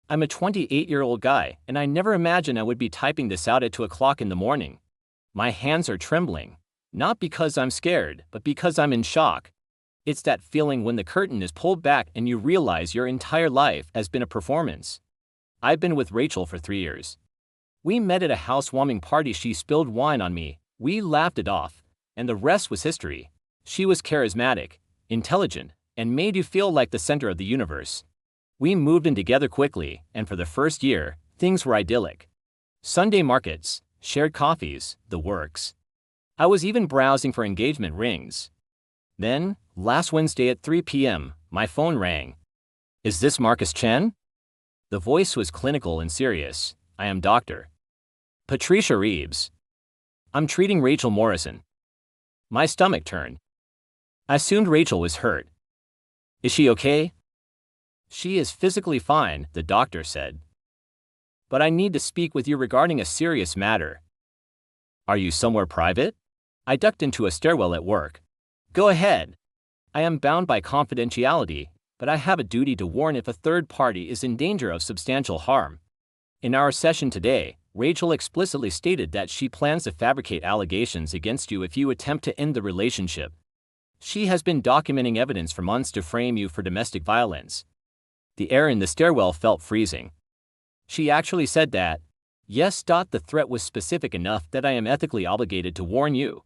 I'm a 28-year-old guy, and I never imagined I would be typing this out at 2 o'clock in the morning. My hands are trembling. Not because I'm scared, but because I'm in shock. It's that feeling when the curtain is pulled back and you realize your entire life has been a performance. I've been with Rachel for 3 years. We met at a housewarming party. She spilled wine on me, we laughed it off, and the rest was history. She was charismatic, intelligent, and made you feel like the center of the universe. We moved in together quickly, and for the first year, things were idyllic. Sunday markets, shared coffees, the works. I was even browsing for engagement rings. Then, last Wednesday at 3 p.m., my phone rang. Is this Marcus Chen? The voice was clinical and serious. I am Dr. Patricia Reeves. I'm treating Rachel Morrison. My stomach turned. I assumed Rachel was hurt. Is she okay? She is physically fine, the doctor said. But I need to speak with you regarding a serious matter. Are you somewhere private? I ducked into a stairwell at work. Go ahead. I am bound by confidentiality, but I have a duty to warn if a third party is in danger of substantial harm. In our session today, Rachel explicitly stated that she plans to fabricate allegations against you if you attempt to end the relationship. She has been documenting evidence for months to frame you for domestic violence. The air in the stairwell felt freezing. She actually said that, yes, the threat was specific enough that I am ethically obligated to warn you.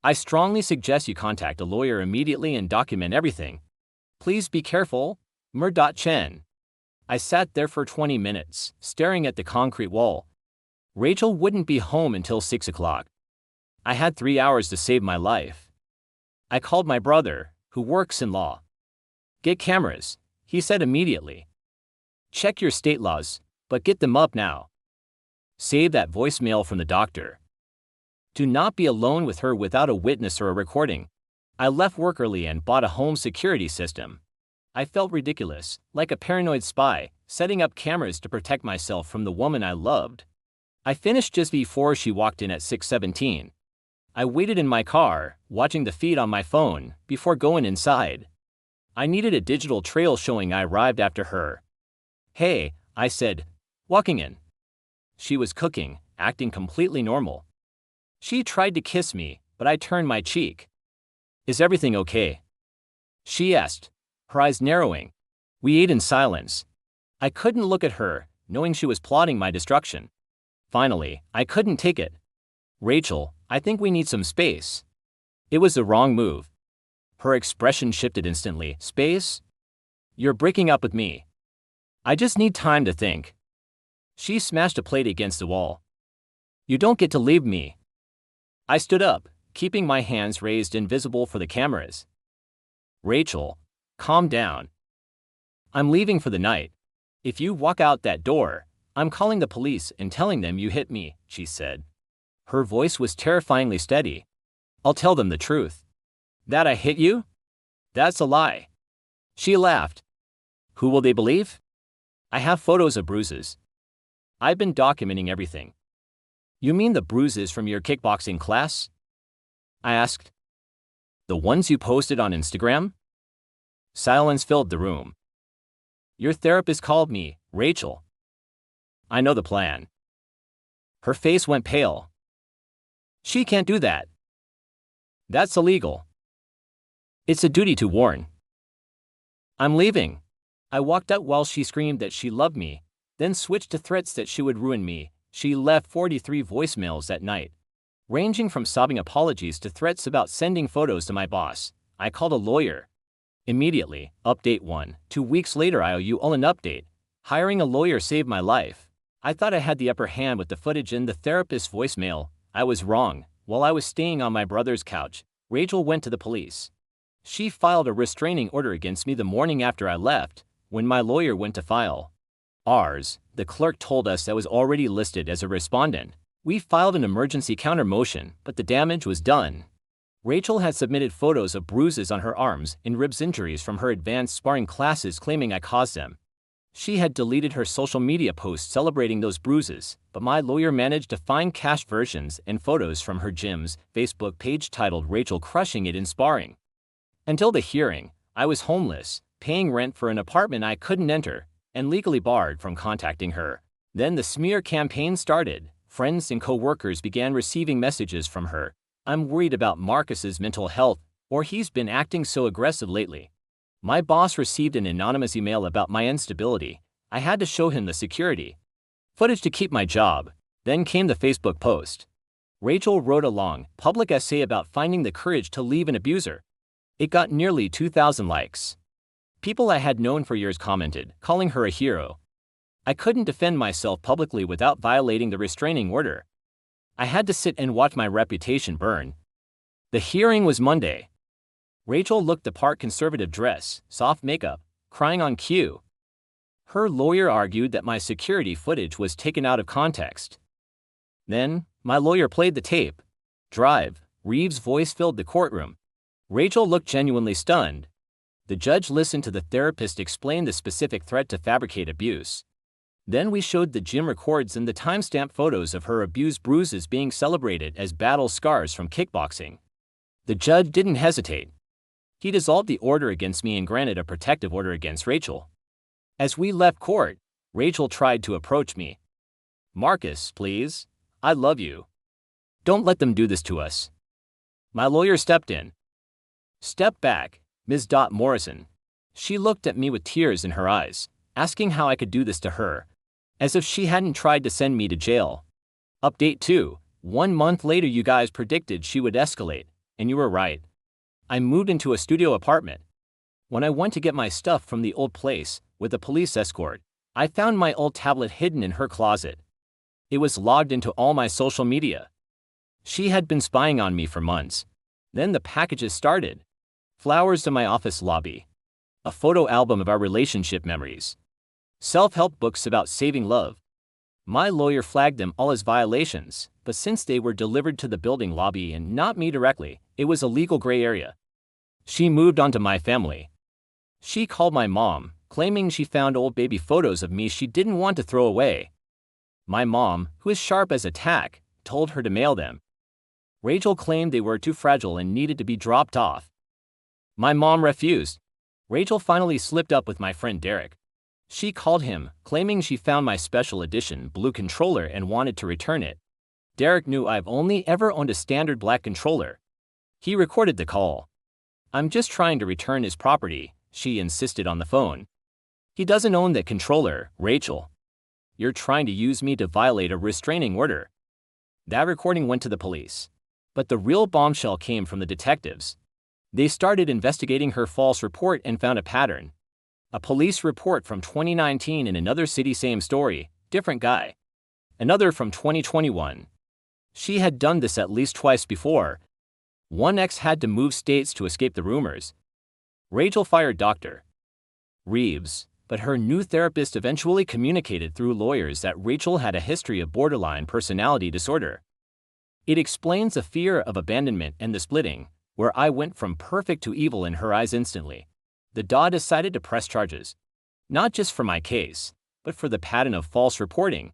I strongly suggest you contact a lawyer immediately and document everything. Please be careful, Chen. I sat there for 20 minutes, staring at the concrete wall. Rachel wouldn't be home until 6 o'clock. I had 3 hours to save my life. I called my brother, who works in law. Get cameras, he said immediately. Check your state laws, but get them up now. Save that voicemail from the doctor. Do not be alone with her without a witness or a recording. I left work early and bought a home security system. I felt ridiculous, like a paranoid spy, setting up cameras to protect myself from the woman I loved. I finished just before she walked in at 6:17. I waited in my car, watching the feed on my phone, before going inside. I needed a digital trail showing I arrived after her. Hey, I said, walking in. She was cooking, acting completely normal. She tried to kiss me, but I turned my cheek. Is everything okay? She asked, her eyes narrowing. We ate in silence. I couldn't look at her, knowing she was plotting my destruction. Finally, I couldn't take it. Rachel, I think we need some space. It was the wrong move. Her expression shifted instantly. Space? You're breaking up with me. I just need time to think. She smashed a plate against the wall. You don't get to leave me. I stood up, keeping my hands raised and visible for the cameras. Rachel, calm down. I'm leaving for the night. If you walk out that door, I'm calling the police and telling them you hit me, she said. Her voice was terrifyingly steady. I'll tell them the truth. That I hit you? That's a lie. She laughed. Who will they believe? I have photos of bruises. I've been documenting everything. You mean the bruises from your kickboxing class? I asked. The ones you posted on Instagram? Silence filled the room. Your therapist called me, Rachel. I know the plan. Her face went pale. She can't do that. That's illegal. It's a duty to warn. I'm leaving. I walked out while she screamed that she loved me, then switched to threats that she would ruin me. She left 43 voicemails that night, ranging from sobbing apologies to threats about sending photos to my boss. I called a lawyer. Immediately, update 1. 2 weeks later, I owe you all an update. Hiring a lawyer saved my life. I thought I had the upper hand with the footage in the therapist's voicemail. I was wrong. While I was staying on my brother's couch, Rachel went to the police. She filed a restraining order against me the morning after I left. When my lawyer went to file ours, the clerk told us I was already listed as a respondent. We filed an emergency counter motion, but the damage was done. Rachel had submitted photos of bruises on her arms and ribs, injuries from her advanced sparring classes, claiming I caused them. She had deleted her social media posts celebrating those bruises, but my lawyer managed to find cached versions and photos from her gym's Facebook page titled Rachel Crushing It in Sparring. Until the hearing, I was homeless, paying rent for an apartment I couldn't enter. and legally barred from contacting her. Then the smear campaign started. Friends and co-workers began receiving messages from her. "I'm worried about Marcus's mental health, or he's been acting so aggressive lately." My boss received an anonymous email about my instability. I had to show him the security footage to keep my job. Then came the Facebook post. Rachel wrote a long, public essay about finding the courage to leave an abuser. It got nearly 2,000 likes. People I had known for years commented, calling her a hero. I couldn't defend myself publicly without violating the restraining order. I had to sit and watch my reputation burn. The hearing was Monday. Rachel looked the part: conservative dress, soft makeup, crying on cue. Her lawyer argued that my security footage was taken out of context. Then, my lawyer played the tape. Drive. Reeves' voice filled the courtroom. Rachel looked genuinely stunned. The judge listened to the therapist explain the specific threat to fabricate abuse. Then we showed the gym records and the timestamp photos of her abused bruises being celebrated as battle scars from kickboxing. The judge didn't hesitate. He dissolved the order against me and granted a protective order against Rachel. As we left court, Rachel tried to approach me. "Marcus, please. I love you. Don't let them do this to us." My lawyer stepped in. "Step back, Ms. Morrison." She looked at me with tears in her eyes, asking how I could do this to her, as if she hadn't tried to send me to jail. Update 2. 1 month later, you guys predicted she would escalate, and you were right. I moved into a studio apartment. When I went to get my stuff from the old place, with a police escort, I found my old tablet hidden in her closet. It was logged into all my social media. She had been spying on me for months. Then the packages started. Flowers to my office lobby. A photo album of our relationship memories. Self-help books about saving love. My lawyer flagged them all as violations, but since they were delivered to the building lobby and not me directly, it was a legal gray area. She moved on to my family. She called my mom, claiming she found old baby photos of me she didn't want to throw away. My mom, who is sharp as a tack, told her to mail them. Rachel claimed they were too fragile and needed to be dropped off. My mom refused. Rachel finally slipped up with my friend Derek. She called him, claiming she found my special edition blue controller and wanted to return it. Derek knew I've only ever owned a standard black controller. He recorded the call. "I'm just trying to return his property," she insisted on the phone. "He doesn't own that controller, Rachel. You're trying to use me to violate a restraining order." That recording went to the police. But the real bombshell came from the detectives. They started investigating her false report and found a pattern. A police report from 2019 in another city, same story, different guy. Another from 2021. She had done this at least twice before. One ex had to move states to escape the rumors. Rachel fired Dr. Reeves, but her new therapist eventually communicated through lawyers that Rachel had a history of borderline personality disorder. It explains the fear of abandonment and the splitting, where I went from perfect to evil in her eyes instantly. The DA decided to press charges, not just for my case, but for the pattern of false reporting.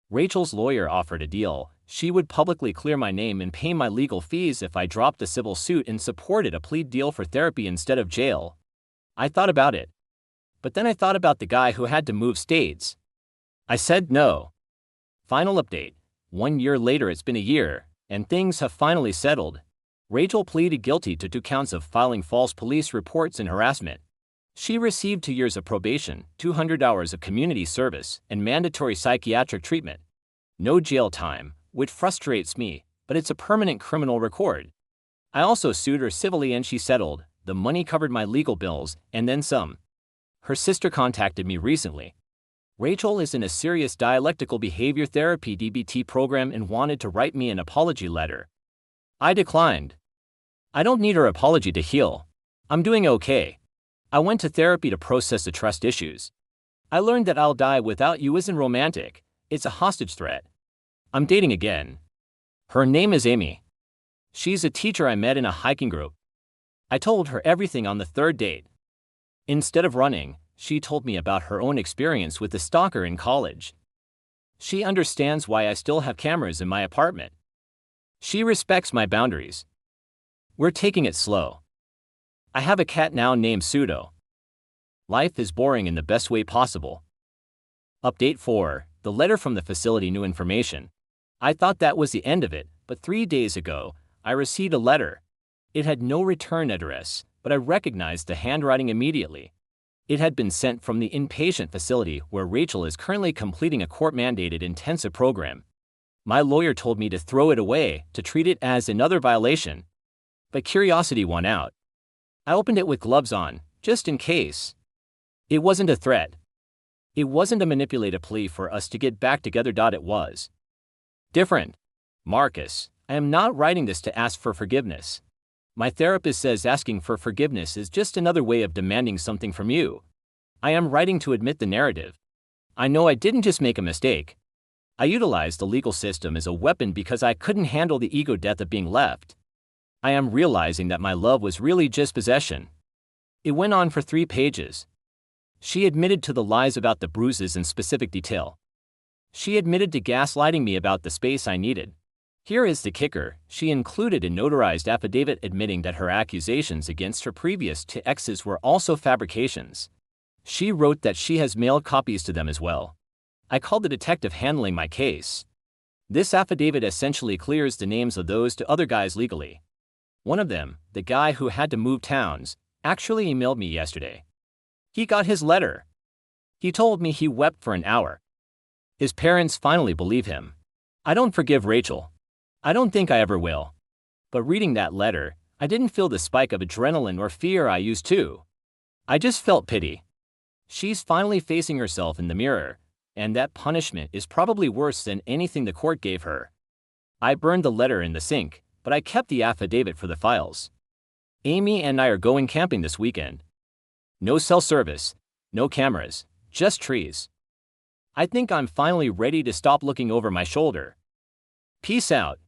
Rachel's lawyer offered a deal. She would publicly clear my name and pay my legal fees if I dropped the civil suit and supported a plea deal for therapy instead of jail. I thought about it. But then I thought about the guy who had to move states. I said no. Final update. 1 year later, it's been a year, and things have finally settled. Rachel pleaded guilty to 2 counts of filing false police reports and harassment. She received 2 years of probation, 200 hours of community service, and mandatory psychiatric treatment. No jail time, which frustrates me, but it's a permanent criminal record. I also sued her civilly and she settled. The money covered my legal bills, and then some. Her sister contacted me recently. Rachel is in a serious dialectical behavior therapy (DBT) program and wanted to write me an apology letter. I declined. I don't need her apology to heal. I'm doing okay. I went to therapy to process the trust issues. I learned that "I'll die without you" isn't romantic, it's a hostage threat. I'm dating again. Her name is Amy. She's a teacher I met in a hiking group. I told her everything on the 3rd date. Instead of running, she told me about her own experience with a stalker in college. She understands why I still have cameras in my apartment. She respects my boundaries. We're taking it slow. I have a cat now named Pseudo. Life is boring in the best way possible. Update 4. The letter from the facility new information. I thought that was the end of it, but 3 days ago, I received a letter. It had no return address, but I recognized the handwriting immediately. It had been sent from the inpatient facility where Rachel is currently completing a court-mandated intensive program. My lawyer told me to throw it away, to treat it as another violation. But curiosity won out. I opened it with gloves on, just in case. It wasn't a threat. It wasn't a manipulative plea for us to get back together. It was different. Marcus, I am not writing this to ask for forgiveness. My therapist says asking for forgiveness is just another way of demanding something from you. I am writing to admit the narrative. I know I didn't just make a mistake. I utilized the legal system as a weapon because I couldn't handle the ego death of being left. I am realizing that my love was really just possession. It went on for 3 pages. She admitted to the lies about the bruises in specific detail. She admitted to gaslighting me about the space I needed. Here is the kicker. She included a notarized affidavit admitting that her accusations against her previous 2 exes were also fabrications. She wrote that she has mailed copies to them as well. I called the detective handling my case. This affidavit essentially clears the names of those 2 other guys legally. One of them, the guy who had to move towns, actually emailed me yesterday. He got his letter. He told me he wept for an hour. His parents finally believe him. I don't forgive Rachel. I don't think I ever will. But reading that letter, I didn't feel the spike of adrenaline or fear I used to. I just felt pity. She's finally facing herself in the mirror, and that punishment is probably worse than anything the court gave her. I burned the letter in the sink, but I kept the affidavit for the files. Amy and I are going camping this weekend. No cell service, no cameras, just trees. I think I'm finally ready to stop looking over my shoulder. Peace out,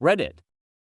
Reddit.